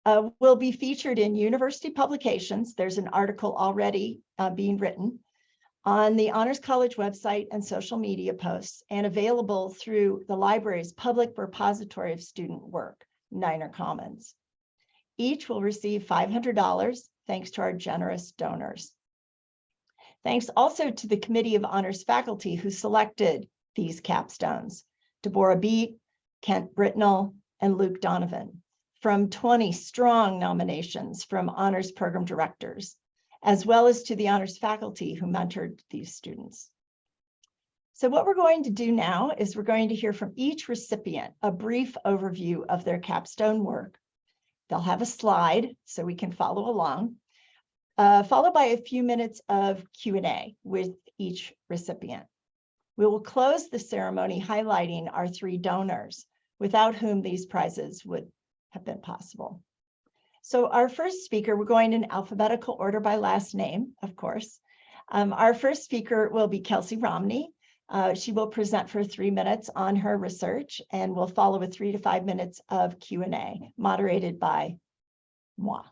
will be featured in university publications. There's an article already being written on the Honors College website and social media posts, and available through the library's public repository of student work, Niner Commons. Each will receive $500 thanks to our generous donors. Thanks also to the Committee of Honors faculty who selected these capstones: Deborah Beete, Kent Brintnall, and Luke Donovan, from 20 strong nominations from honors program directors, as well as to the honors faculty who mentored these students. So what we're going to do now is we're going to hear from each recipient a brief overview of their capstone work. They'll have a slide so we can follow along, followed by a few minutes of Q&A with each recipient. We will close the ceremony highlighting our 3 donors, without whom these prizes would have been possible. So our first speaker, we're going in alphabetical order by last name, of course. Our first speaker will be Kelsey Romney. She will present for 3 minutes on her research, and will follow with 3 to 5 minutes of Q&A, moderated by moi.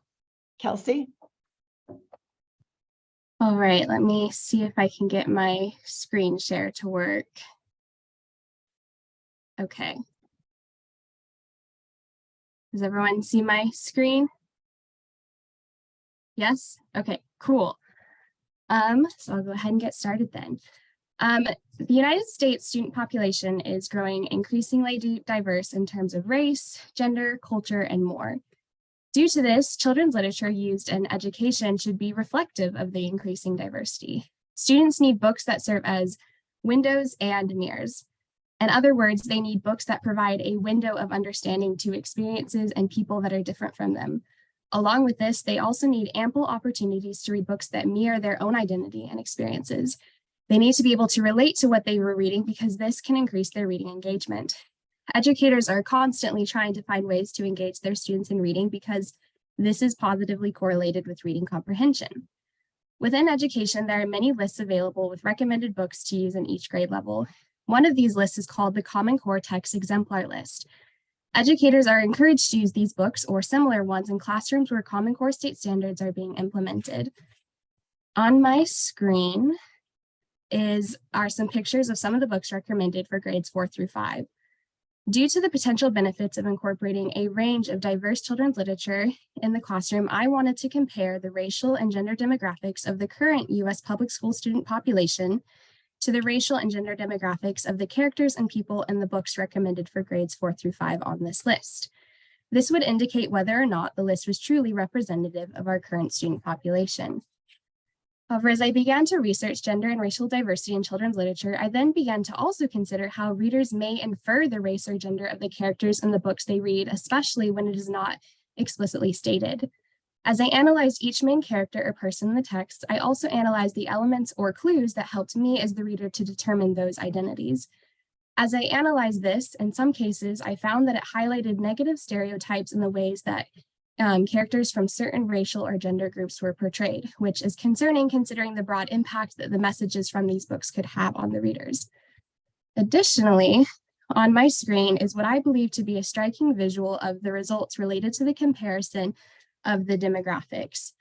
Kelsey? All right, let me see if I can get my screen share to work. Okay. Does everyone see my screen? Yes? Okay, cool. So I'll go ahead and get started then. The United States student population is growing increasingly diverse in terms of race, gender, culture, and more. Due to this, children's literature used in education should be reflective of the increasing diversity. Students need books that serve as windows and mirrors. In other words, they need books that provide a window of understanding to experiences and people that are different from them. Along with this, they also need ample opportunities to read books that mirror their own identity and experiences. They need to be able to relate to what they were reading, because this can increase their reading engagement. Educators are constantly trying to find ways to engage their students in reading, because this is positively correlated with reading comprehension. Within education, there are many lists available with recommended books to use in each grade level. One of these lists is called the Common Core Text Exemplar List. Educators are encouraged to use these books or similar ones in classrooms where Common Core state standards are being implemented. On my screen are some pictures of some of the books recommended for grades 4 through 5. Due to the potential benefits of incorporating a range of diverse children's literature in the classroom, I wanted to compare the racial and gender demographics of the current U.S. public school student population to the racial and gender demographics of the characters and people in the books recommended for grades 4 through 5 on this list. This would indicate whether or not the list was truly representative of our current student population. However, as I began to research gender and racial diversity in children's literature, I then began to also consider how readers may infer the race or gender of the characters in the books they read, especially when it is not explicitly stated. As I analyzed each main character or person in the text, I also analyzed the elements or clues that helped me as the reader to determine those identities. As I analyzed this, in some cases, I found that it highlighted negative stereotypes in the ways that characters from certain racial or gender groups were portrayed, which is concerning considering the broad impact that the messages from these books could have on the readers. Additionally, on my screen is what I believe to be a striking visual of the results related to the comparison of the demographics.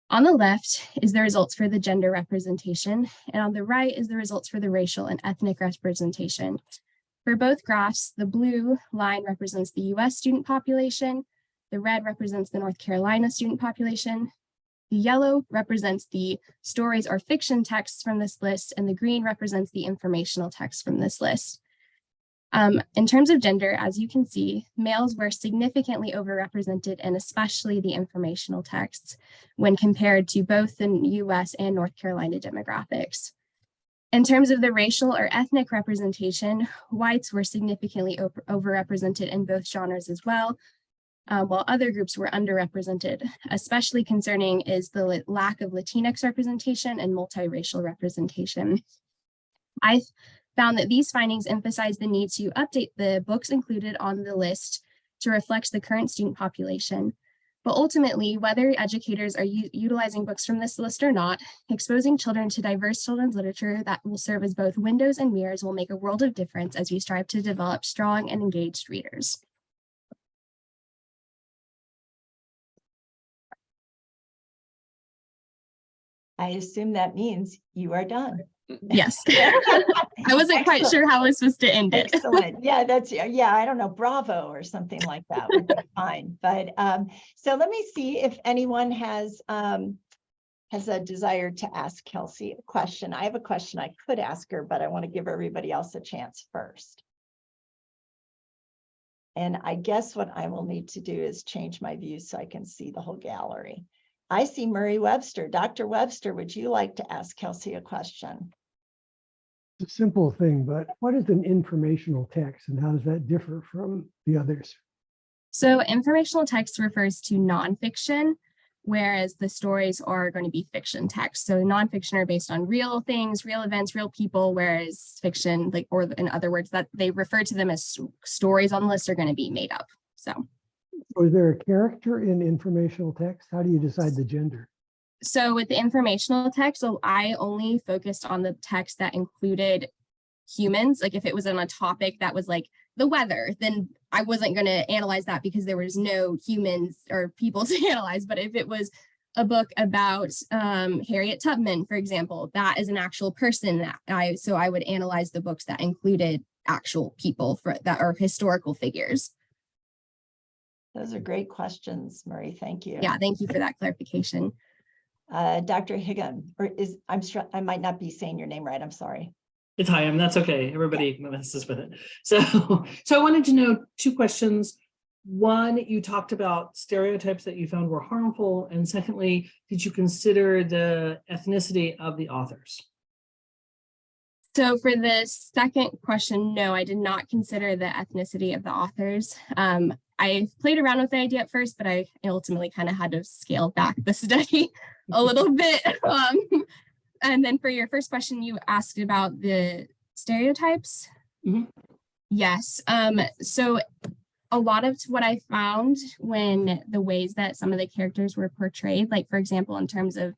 On the left is the results for the gender representation, and on the right is the results for the racial and ethnic representation. For both graphs, the blue line represents the US student population, the red represents the North Carolina student population, the yellow represents the stories or fiction texts from this list, and the green represents the informational text from this list. In terms of gender, as you can see, males were significantly overrepresented, and especially the informational texts, when compared to both the US and North Carolina demographics. In terms of the racial or ethnic representation, whites were significantly overrepresented in both genres as well, while other groups were underrepresented. Especially concerning is the lack of Latinx representation and multiracial representation. I found that these findings emphasize the need to update the books included on the list to reflect the current student population. But ultimately, whether educators are utilizing books from this list or not, exposing children to diverse children's literature that will serve as both windows and mirrors will make a world of difference as we strive to develop strong and engaged readers. I assume that means you are done. Yes. I wasn't quite sure how I was supposed to end it. Excellent. Yeah, I don't know, bravo or something like that would be fine. But so let me see if anyone has a desire to ask Kelsey a question. I have a question I could ask her, but I want to give everybody else a chance first. And I guess what I will need to do is change my view so I can see the whole gallery. I see Murray Webster. Dr. Webster, would you like to ask Kelsey a question? It's a simple thing, but what is an informational text and how does that differ from the others? So informational text refers to nonfiction, whereas the stories are going to be fiction text. So nonfiction are based on real things, real events, real people, whereas fiction, like, or in other words, that they refer to them as stories on the list, are going to be made up. So is there a character in informational text? How do you decide the gender? So with the informational text, so I only focused on the text that included humans. Like if it was on a topic that was like the weather, then I wasn't going to analyze that because there was no humans or people to analyze. But if it was a book about Harriet Tubman, for example, that is an actual person that I would analyze the books that included actual people that are historical figures. Those are great questions, Murray. Thank you. Yeah, thank you for that clarification. Dr. Higgum, or I'm sure I might not be saying your name right. I'm sorry. It's Hyam. That's okay. Everybody messes with it. So I wanted to know two questions. One, you talked about stereotypes that you found were harmful. And secondly, did you consider the ethnicity of the authors? So for the second question, no, I did not consider the ethnicity of the authors. I played around with the idea at first, but I ultimately kind of had to scale back the study a little bit. And then for your first question, you asked about the stereotypes. Mm-hmm. Yes. So a lot of what I found when the ways that some of the characters were portrayed, like for example, in terms of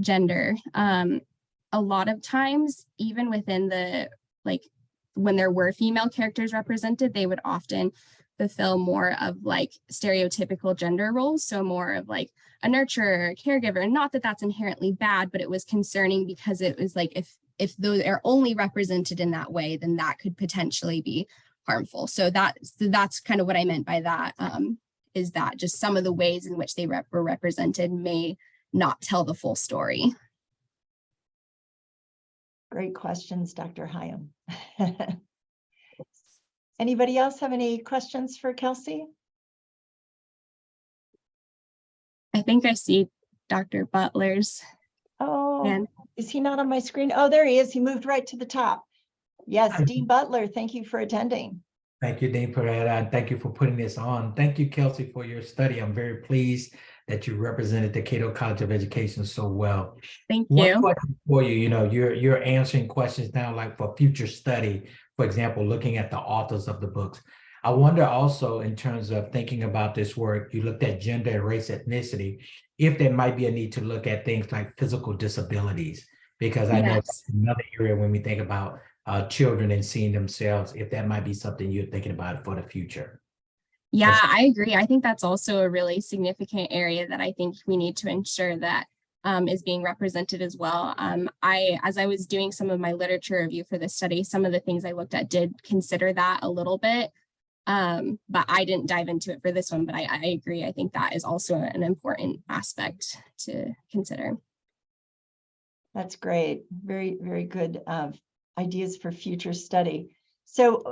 gender, a lot of times, even within the, like when there were female characters represented, they would often fulfill more of like stereotypical gender roles. So more of like a nurturer, caregiver, not that that's inherently bad, but it was concerning because it was like, if those are only represented in that way, then that could potentially be harmful. So that's kind of what I meant by that, is that just some of the ways in which they were represented may not tell the full story. Great questions, Dr. Hyam. Anybody else have any questions for Kelsey? I think I see Dr. Butler's. Oh, hand. Is he not on my screen? Oh, there he is. He moved right to the top. Yes, Dean Butler, thank you for attending. Thank you, Dean Peretta, and thank you for putting this on. Thank you, Kelsey, for your study. I'm very pleased that you represented the Cato College of Education so well. Thank One you. question for you, you're answering questions now like for future study, for example, looking at the authors of the books. I wonder also in terms of thinking about this work, you looked at gender and race ethnicity, if there might be a need to look at things like physical disabilities, because I know that's another area when we think about children and seeing themselves, if that might be something you're thinking about for the future. Yeah, I agree. I think that's also a really significant area that I think we need to ensure that is being represented as well. As I was doing some of my literature review for this study, some of the things I looked at did consider that a little bit, but I didn't dive into it for this one, but I agree. I think that is also an important aspect to consider. That's great. Very, very good ideas for future study. So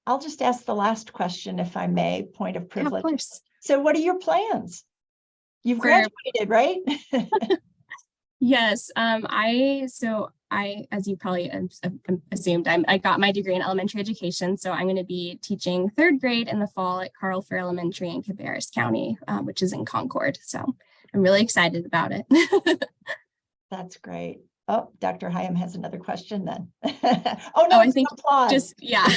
I'll just ask the last question, if I may, point of privilege. Yeah, of course. So what are your plans? You've graduated, right? Yes. I, as you probably assumed, I got my degree in elementary education. So I'm going to be teaching third grade in the fall at Carl Fair Elementary in Cabarrus County, which is in Concord. So I'm really excited about it. That's great. Oh, Dr. Hyam has another question then. Oh, no, I think applause. yeah.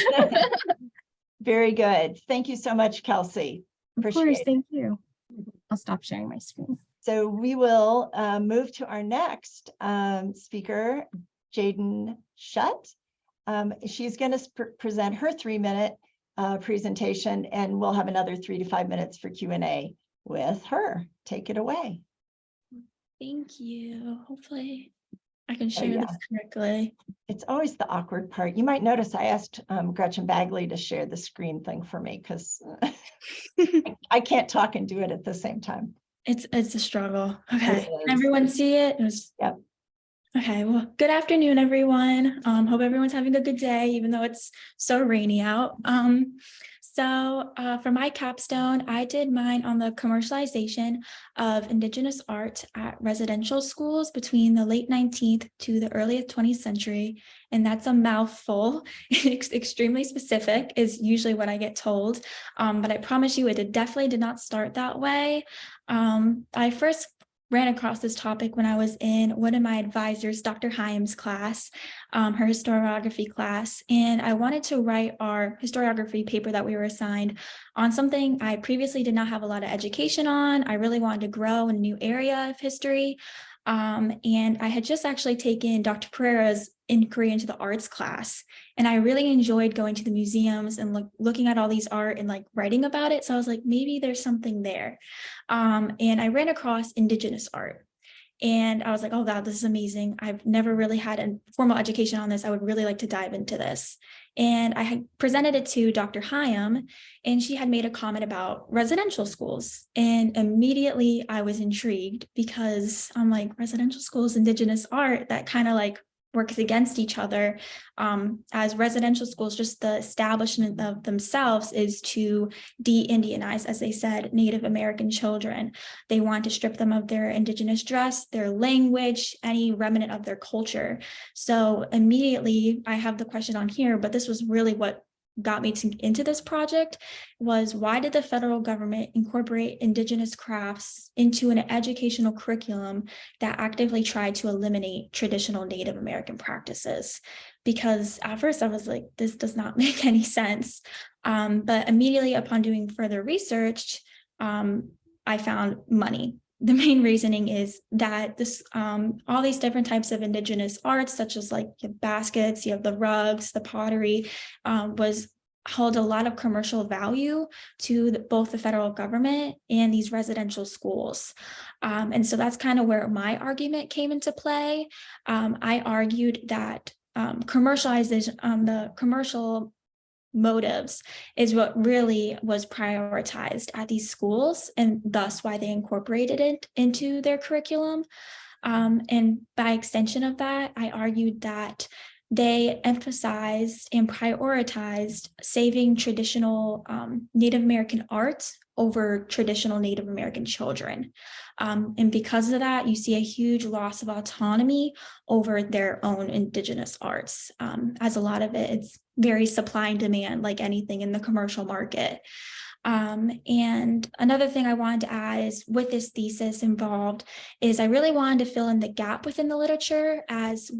Very good. Thank you so much, Kelsey. Of course, thank you. I'll stop sharing my screen. So we will move to our next speaker, Jaden Schutt. She's going to present her 3-minute presentation, and we'll have another 3 to 5 minutes for Q&A with her. Take it away. Thank you. Hopefully I can Oh, share yeah. this correctly. It's always the awkward part. You might notice I asked Gretchen Bagley to share the screen thing for me because I can't talk and do it at the same time. It's a struggle. Okay. It Can is. everyone see it? Yep. Okay, well, good afternoon, everyone. Hope everyone's having a good day, even though it's so rainy out. For my capstone, I did mine on the commercialization of Indigenous art at residential schools between the late 19th to the early 20th century. And that's a mouthful. It's extremely specific is usually what I get told. But I promise you, it definitely did not start that way. I first ran across this topic when I was in one of my advisors, Dr. Hyam's class, her historiography class, and I wanted to write our historiography paper that we were assigned on something I previously did not have a lot of education on. I really wanted to grow in a new area of history. And I had just actually taken Dr. Pereira's inquiry into the arts class, and I really enjoyed going to the museums and looking at all these art and like writing about it. So I was like, maybe there's something there. And I ran across Indigenous art. And I was like, oh, wow, this is amazing. I've never really had a formal education on this. I would really like to dive into this. And I had presented it to Dr. Hyam, and she had made a comment about residential schools. And immediately I was intrigued because I'm like, residential schools, Indigenous art, that kind of like works against each other. As residential schools, just the establishment of themselves is to de-Indianize, as they said, Native American children. They want to strip them of their Indigenous dress, their language, any remnant of their culture. So immediately I have the question on here, but this was really what got me into this project was, why did the federal government incorporate Indigenous crafts into an educational curriculum that actively tried to eliminate traditional Native American practices? Because at first I was like, this does not make any sense. But immediately upon doing further research, I found money. The main reasoning is that this, all these different types of Indigenous arts, such as like baskets, you have the rugs, the pottery, held a lot of commercial value to both the federal government and these residential schools. And so that's kind of where my argument came into play. I argued that commercialization, the commercial motives is what really was prioritized at these schools, and thus why they incorporated it into their curriculum. And by extension of that, I argued that they emphasized and prioritized saving traditional Native American art over traditional Native American children. And because of that, you see a huge loss of autonomy over their own Indigenous arts, as a lot of it's very supply and demand, like anything in the commercial market. And another thing I wanted to add is, with this thesis involved, is I really wanted to fill in the gap within the literature, as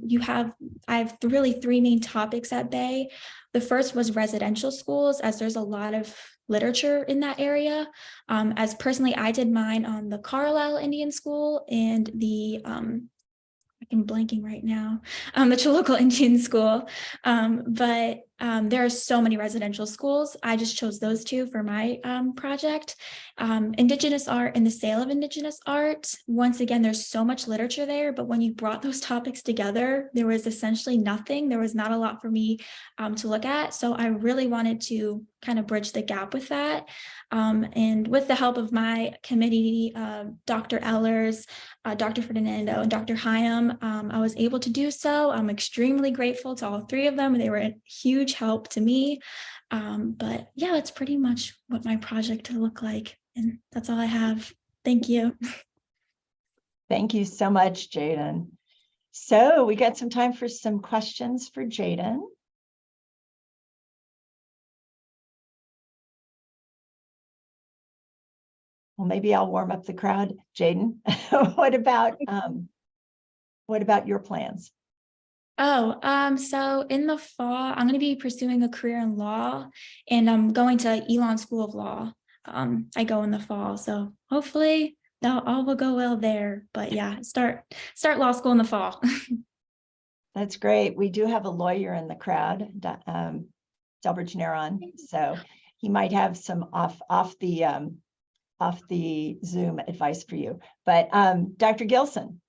I have really three main topics at bay. The first was residential schools, as there's a lot of literature in that area. As personally, I did mine on the Carlisle Indian School and the I'm blanking right now, the Chilocco Indian School. But there are so many residential schools. I just chose those two for my project. Indigenous art and the sale of Indigenous art. Once again, there's so much literature there, but when you brought those topics together, there was essentially nothing. There was not a lot for me to look at. So I really wanted to kind of bridge the gap with that. And with the help of my committee, Dr. Ellers, Dr. Ferdinando, and Dr. Hyam, I was able to do so. I'm extremely grateful to all three of them. They were a huge help to me. But yeah, that's pretty much what my project will look like. And that's all I have. Thank you. Thank you so much, Jaden. So we got some time for some questions for Jaden. Well, maybe I'll warm up the crowd. Jaden, what about your plans? So in the fall, I'm going to be pursuing a career in law, and I'm going to Elon School of Law. I go in the fall, so hopefully all will go well there. But yeah, start law school in the fall. That's great. We do have a lawyer in the crowd, Delbridge Narron, so he might have some off off the Zoom advice for you. But Dr. Gilson.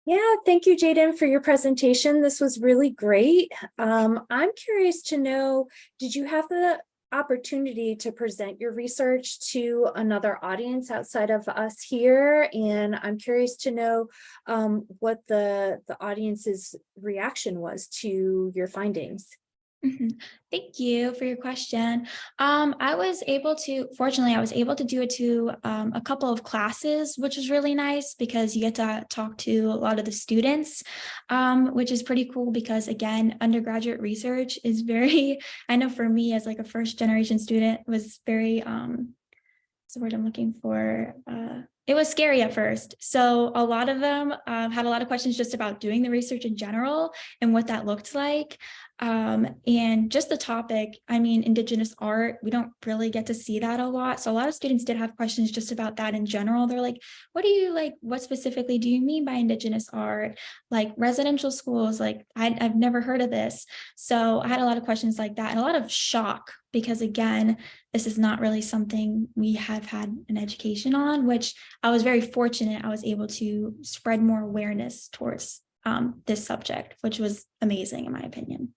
Yeah, thank you, Jaden, for your presentation. This was really great. I'm curious to know, did you have the opportunity to present your research to another audience outside of us here? And I'm curious to know what the audience's reaction was to your findings. Thank you for your question. Fortunately, I was able to do it to a couple of classes, which was really nice because you get to talk to a lot of the students, which is pretty cool because, again, undergraduate research is very, I know for me as like a first generation student, was very, what's the word I'm looking for? It was scary at first. So a lot of them had a lot of questions just about doing the research in general and what that looked like. And just the topic, I mean, Indigenous art, we don't really get to see that a lot. So a lot of students did have questions just about that in general. They're like, what specifically do you mean by Indigenous art? Like residential schools, like I've never heard of this. So I had a lot of questions like that and a lot of shock because, again, this is not really something we have had an education on, which I was very fortunate I was able to spread more awareness towards this subject, which was amazing in my opinion.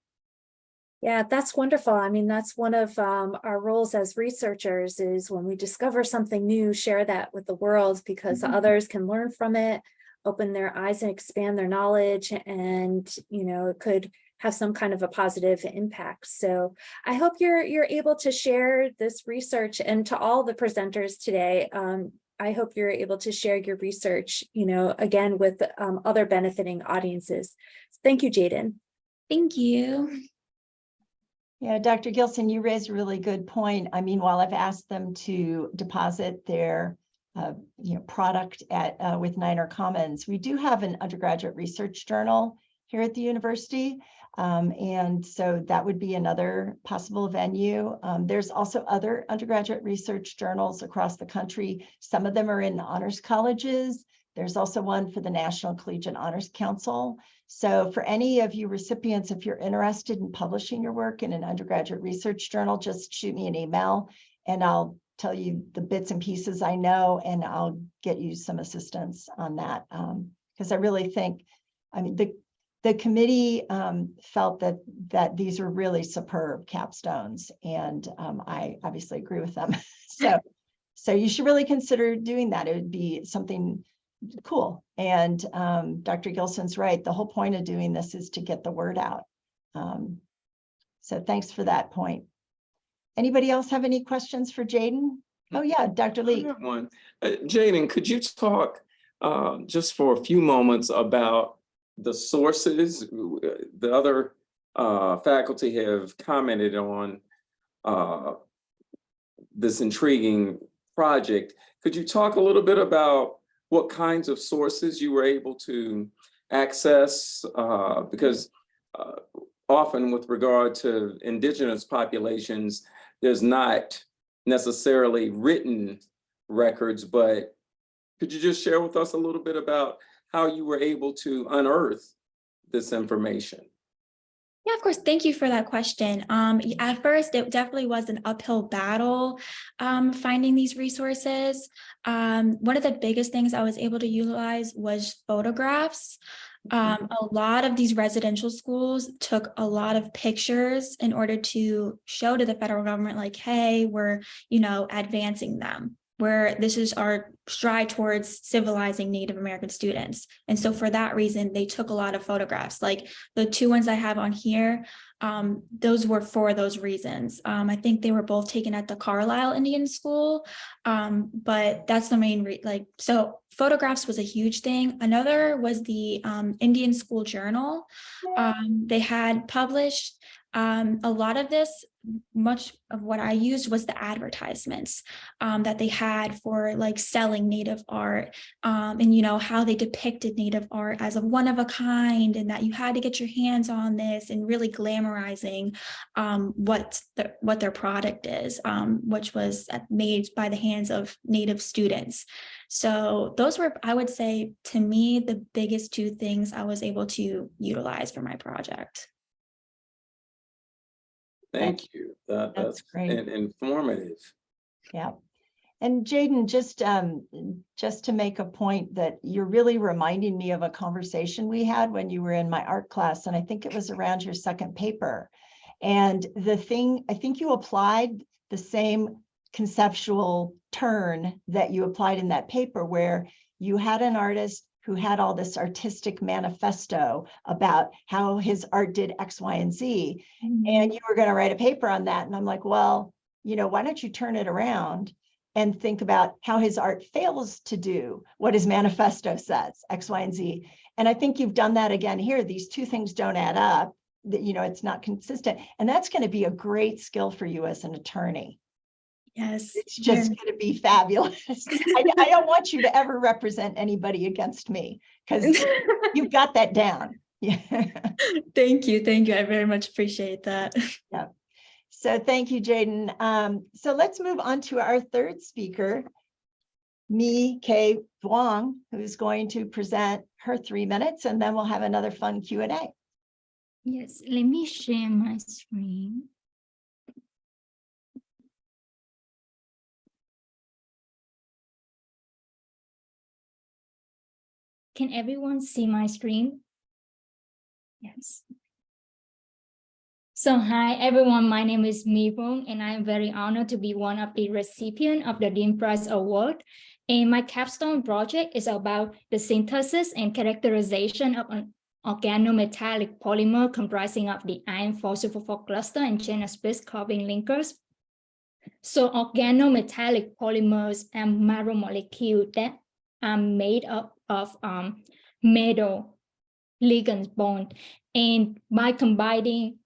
Yeah, that's wonderful. I mean, that's one of our roles as researchers is when we discover something new, share that with the world because others can learn from it, open their eyes and expand their knowledge, and, you know, it could have some kind of a positive impact. So I hope you're able to share this research, and to all the presenters today, I hope you're able to share your research, you know, again, with other benefiting audiences. Thank you, Jaden. Thank you. Yeah, Dr. Gilson, you raised a really good point. I mean, while I've asked them to deposit their product at with Niner Commons, we do have an undergraduate research journal here at the university. And so that would be another possible venue. There's also other undergraduate research journals across the country. Some of them are in the honors colleges. There's also one for the National Collegiate Honors Council. So for any of you recipients, if you're interested in publishing your work in an undergraduate research journal, just shoot me an email and I'll tell you the bits and pieces I know, and I'll get you some assistance on that. Because I really think, I mean, the committee felt that these were really superb capstones, and I obviously agree with them. So you should really consider doing that. It would be something cool. And Dr. Gilson's right. The whole point of doing this is to get the word out. So thanks for that point. Anybody else have any questions for Jaden? Oh yeah, Dr. Lee. I have one. Jaden, could you talk just for a few moments about the sources? The other faculty have commented on this intriguing project. Could you talk a little bit about what kinds of sources you were able to access? Because often with regard to Indigenous populations, there's not necessarily written records, but could you just share with us a little bit about how you were able to unearth this information? Yeah, of course. Thank you for that question. At first, it definitely was an uphill battle finding these resources. One of the biggest things I was able to utilize was photographs. A lot of these residential schools took a lot of pictures in order to show to the federal government, like, hey, we're, advancing them. Where this is our stride towards civilizing Native American students. And so for that reason, they took a lot of photographs. Like the two ones I have on here, those were for those reasons. I think they were both taken at the Carlisle Indian School, but that's the main, so photographs was a huge thing. Another was the Indian School Journal. They had published a lot of this. Much of what I used was the advertisements that they had for like selling Native art, and how they depicted Native art as a one of a kind, and that you had to get your hands on this, and really glamorizing what their product is, which was made by the hands of Native students. So those were, I would say, to me, the biggest two things I was able to utilize for my project. Thank you. That's great. informative. Yeah. And Jaden, just to make a point that you're really reminding me of a conversation we had when you were in my art class, and I think it was around your second paper. And the thing, I think you applied the same conceptual turn that you applied in that paper, where you had an artist who had all this artistic manifesto about how his art did X, Y, and Z. And you were going to write a paper on that. And I'm like, well, you know, why don't you turn it around and think about how his art fails to do what his manifesto says, X, Y, and Z. And I think you've done that again here. These two things don't add up, that, you know, it's not consistent. And that's going to be a great skill for you as an attorney. Yes. It's just going to be fabulous. I don't want you to ever represent anybody against me, because you've got that down. Yeah. Thank you. Thank you. I very much appreciate that. Yeah. So thank you, Jaden. So let's move on to our third speaker, Mi K. Duong, who's going to present her 3 minutes, and then we'll have another fun Q&A. Yes, let me share my screen. Can everyone see my screen? Yes. So hi everyone, my name is Mi Duong, and I am very honored to be one of the recipients of the Dean Prize Award. And my capstone project is about the synthesis and characterization of an organometallic polymer comprising of the iron 4-super-4 cluster and chain of space carbon linkers. So organometallic polymers are macromolecules that are made up of metal ligand bond, and by adding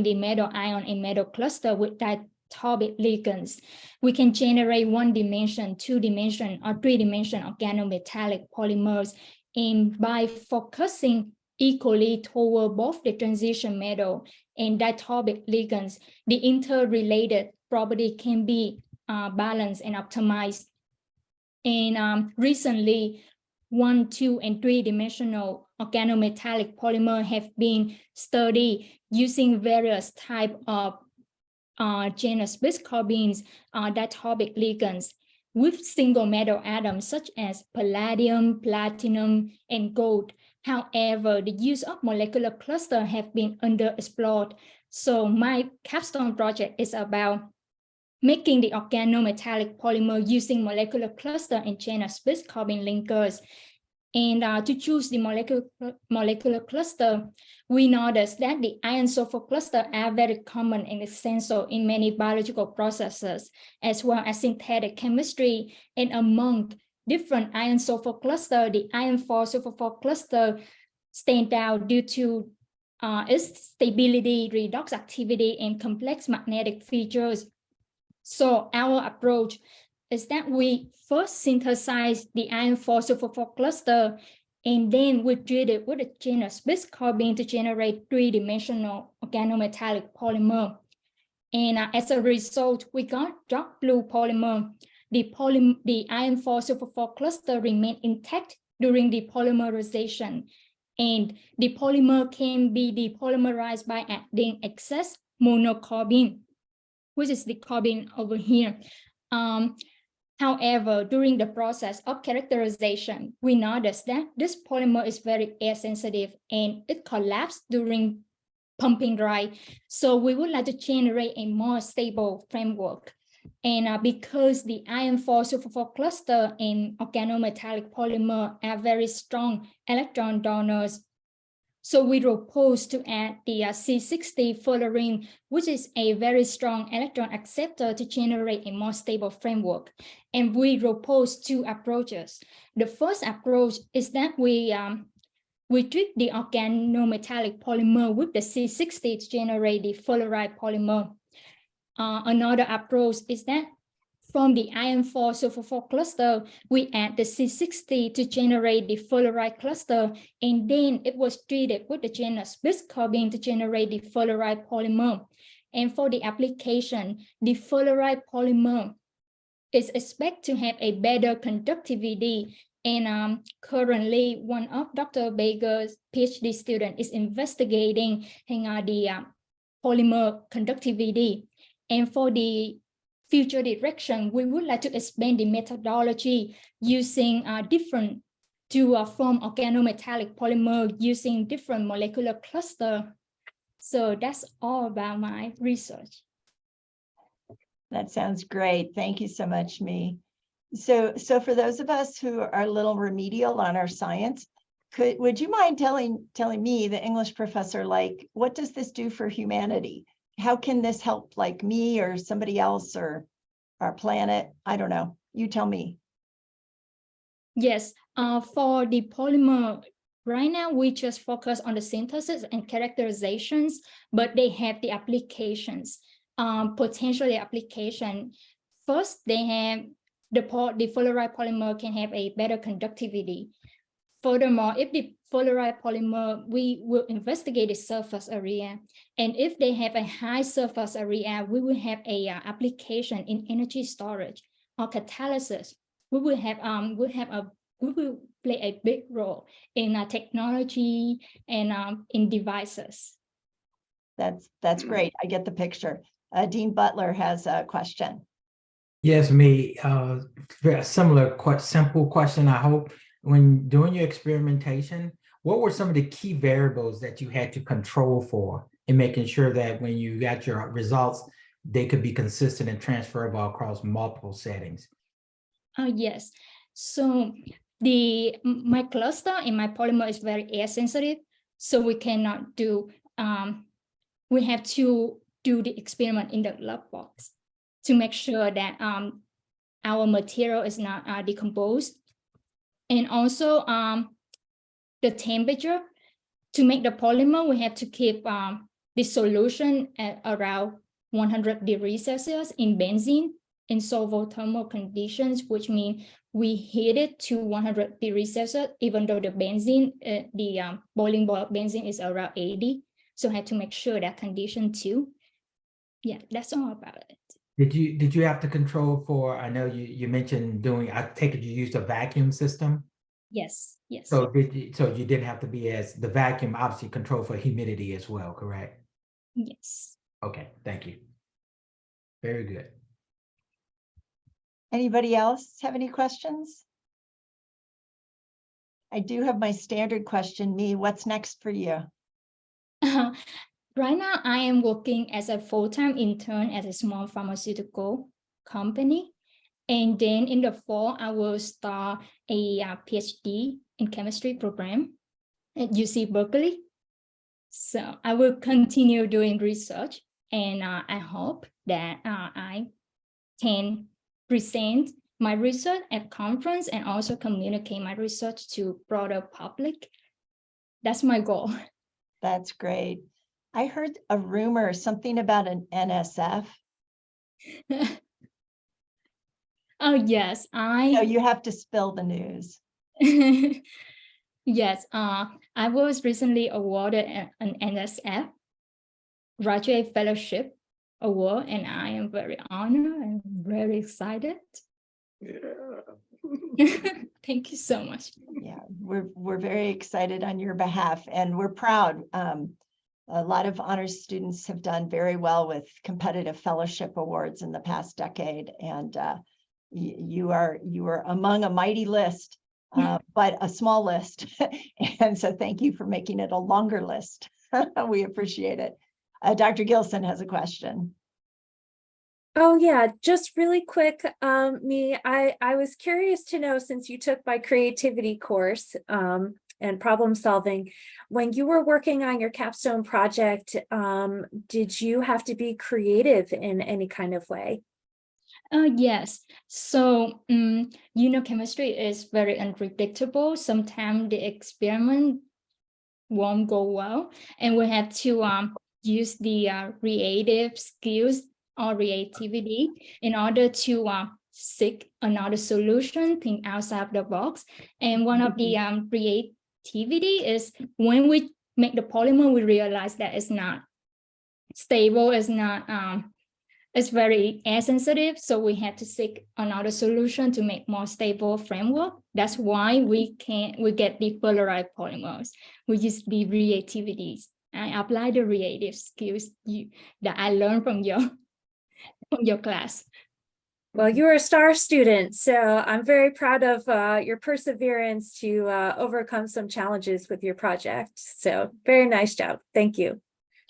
the metal ion and metal cluster with diatomic ligands, we can generate 1-dimension, 2-dimension, or 3-dimension organometallic polymers. And by focusing equally toward both the transition metal and diatomic ligands, the interrelated property can be balanced and optimized. And recently, 1, 2, and 3-dimensional organometallic polymer have been studied using various types of chain of space carbons, diatomic ligands with single metal atoms such as palladium, platinum, and gold. However, the use of molecular cluster have been underexplored. So my capstone project is about making the organometallic polymer using molecular cluster and chain of space carbon linkers. And to choose the molecular cluster, we noticed that the iron sulfur cluster are very common and essential in many biological processes, as well as synthetic chemistry. And among different iron sulfur cluster, the iron 4-super-4 cluster stand out due to its stability, redox activity, and complex magnetic features. So our approach is that we first synthesize the iron 4-super-4 cluster, and then we treat it with a chain of space carbon to generate 3-dimensional organometallic polymer. And as a result, we got dark blue polymer. The iron 4-super-4 cluster remained intact during the polymerization, and the polymer can be depolymerized by adding excess monocarbon, which is the carbon over here. However, during the process of characterization, we noticed that this polymer is very air sensitive and it collapsed during pumping dry. So we would like to generate a more stable framework. And because the iron 4-super-4 cluster and organometallic polymer are very strong electron donors, so we propose to add the C60 fullerene, which is a very strong electron acceptor, to generate a more stable framework. And we propose 2 approaches. The first approach is that we treat the organometallic polymer with the C60 to generate the fulleride polymer. Another approach is that from the iron 4-super-4 cluster, we add the C60 to generate the fulleride cluster, and then it was treated with the chain of space carbon to generate the fulleride polymer. And for the application, the fulleride polymer is expected to have a better conductivity. And currently, one of Dr. Baker's PhD student is investigating the polymer conductivity. And for the future direction, we would like to expand the methodology using different to form organometallic polymer using different molecular cluster. So that's all about my research. That sounds great. Thank you so much, Mi. So for those of us who are a little remedial on our science, would you mind telling me, the English professor, like, what does this do for humanity? How can this help, like, me or somebody else or our planet? I don't know. You tell me. Yes, for the polymer, right now we just focus on the synthesis and characterizations, but they have the applications, potentially application. First, they have the fluoride polymer can have a better conductivity. Furthermore, if the fluoride polymer, we will investigate the surface area. And if they have a high surface area, we will have a application in energy storage or catalysis. We will play a big role in technology and in devices. That's great. I get the picture. Dean Butler has a question. Yes, me. Very similar, quite simple question. I hope when doing your experimentation, what were some of the key variables that you had to control for in making sure that when you got your results, they could be consistent and transferable across multiple settings? Yes. So my cluster in my polymer is very air sensitive, so we cannot do. We have to do the experiment in the glove box to make sure that our material is not decomposed, and also the temperature. To make the polymer, we have to keep the solution at around 100 degrees Celsius in benzene in isothermal conditions, which means we heat it to 100 degrees Celsius, even though the benzene, boiling point benzene is around 80. So I had to make sure that condition too. Yeah, that's all about it. Did you have to control for, I know you mentioned doing, I take it you used a vacuum system? Yes, yes. So you didn't have to be as, the vacuum obviously control for humidity as well, correct? Yes. Okay, thank you. Very good. Anybody else have any questions? I do have my standard question, Mi, what's next for you? Right now, I am working as a full-time intern at a small pharmaceutical company. And then in the fall, I will start a PhD in chemistry program at UC Berkeley. So I will continue doing research, and I hope that I can present my research at conference and also communicate my research to broader public. That's my goal. That's great. I heard a rumor, something about an NSF. Oh, yes, No, you have to spill the news. Yes, I was recently awarded an NSF Graduate Fellowship Award, and I am very honored and very excited. Yeah. Thank you so much. Yeah, we're very excited on your behalf, and we're proud. A lot of honors students have done very well with competitive fellowship awards in the past decade, and you are among a mighty list, but a small list. And so thank you for making it a longer list. We appreciate it. Dr. Gilson has a question. Oh yeah, just really quick, Mi, I was curious to know, since you took my creativity course and problem solving, when you were working on your capstone project, did you have to be creative in any kind of way? Yes. So, chemistry is very unpredictable. Sometimes the experiment won't go well, and we have to use the creative skills or creativity in order to seek another solution, think outside the box. And one of the creativity is when we make the polymer, we realize that it's not stable, it's not it's very air sensitive, so we had to seek another solution to make more stable framework. That's why we get the fluoride polymers. We use the creativities. I apply the creative skills that I learned from your class. Well, you were a star student, so I'm very proud of your perseverance to overcome some challenges with your project. So very nice job. Thank you.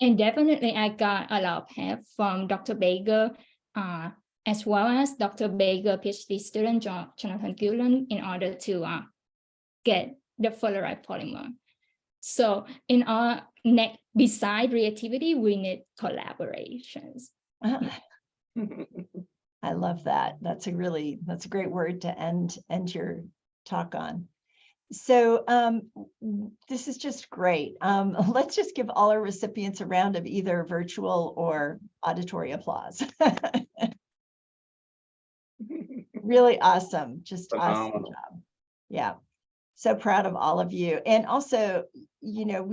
And definitely I got a lot of help from Dr. Baker, as well as Dr. Baker PhD student Jonathan Gillen in order to get the fluoride polymer. So in our next, beside reactivity, we need collaborations. I love that. That's a great word to end your talk on. So this is just great. Let's just give all our recipients a round of either virtual or auditory applause. Really awesome. Just awesome job. Yeah. So proud of all of you. And also, you know,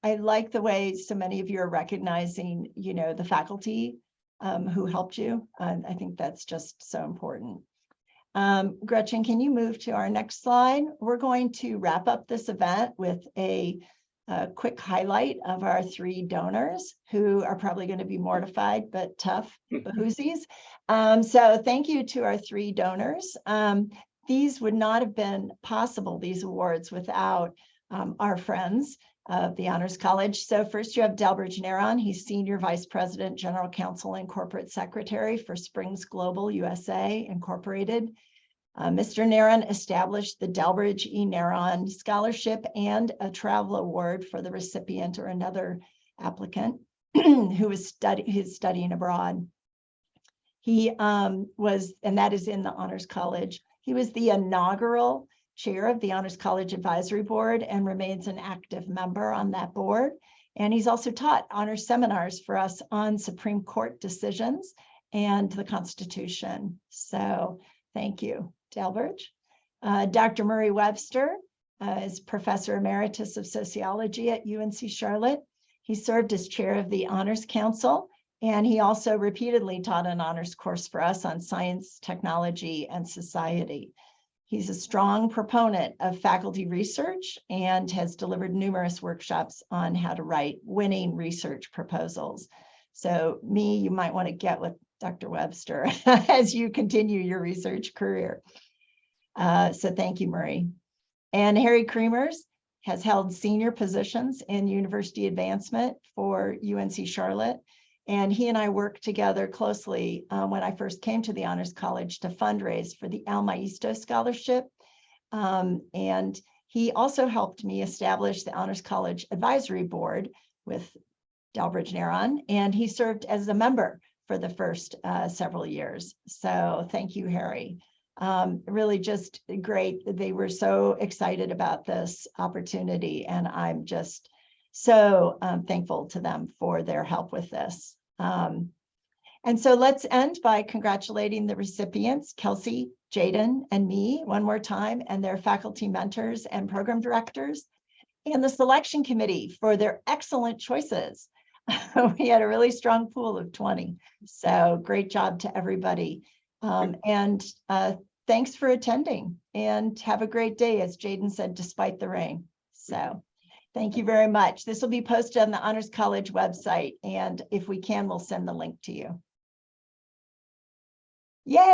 I like the way so many of you are recognizing, you know, the faculty who helped you. I think that's just so important. Gretchen, can you move to our next slide? We're going to wrap up this event with a quick highlight of our 3 donors who are probably going to be mortified but tough bahoozies. So thank you to our 3 donors. These would not have been possible, these awards, without our friends of the Honors College. So first you have Delbridge Narron. He's Senior Vice President, General Counsel, and Corporate Secretary for Springs Global USA Incorporated. Mr. Narron established the Delbridge E. Narron Scholarship and a travel award for the recipient or another applicant who is studying abroad. He was, and that is in the Honors College. He was the inaugural chair of the Honors College Advisory Board and remains an active member on that board. And he's also taught honors seminars for us on Supreme Court decisions and the Constitution. So thank you, Delbridge. Dr. Murray Webster is Professor Emeritus of Sociology at UNC Charlotte. He served as chair of the Honors Council, and he also repeatedly taught an honors course for us on science, technology, and society. He's a strong proponent of faculty research and has delivered numerous workshops on how to write winning research proposals. So you might want to get with Dr. Webster as you continue your research career. So thank you, Murray. And Harry Creemers has held senior positions in university advancement for UNC Charlotte. And he and I worked together closely when I first came to the Honors College to fundraise for the El Maestro Scholarship. And he also helped me establish the Honors College Advisory Board with Delbridge Narron, and he served as a member for the first several years. So thank you, Harry. Really just great. They were so excited about this opportunity, and I'm just so thankful to them for their help with this. And so let's end by congratulating the recipients, Kelsey, Jaden, and me one more time, and their faculty mentors and program directors, and the selection committee for their excellent choices. We had a really strong pool of 20. So great job to everybody. And thanks for attending, and have a great day, as Jaden said, despite the rain. So thank you very much. This will be posted on the Honors College website, and if we can, we'll send the link to you. Yay!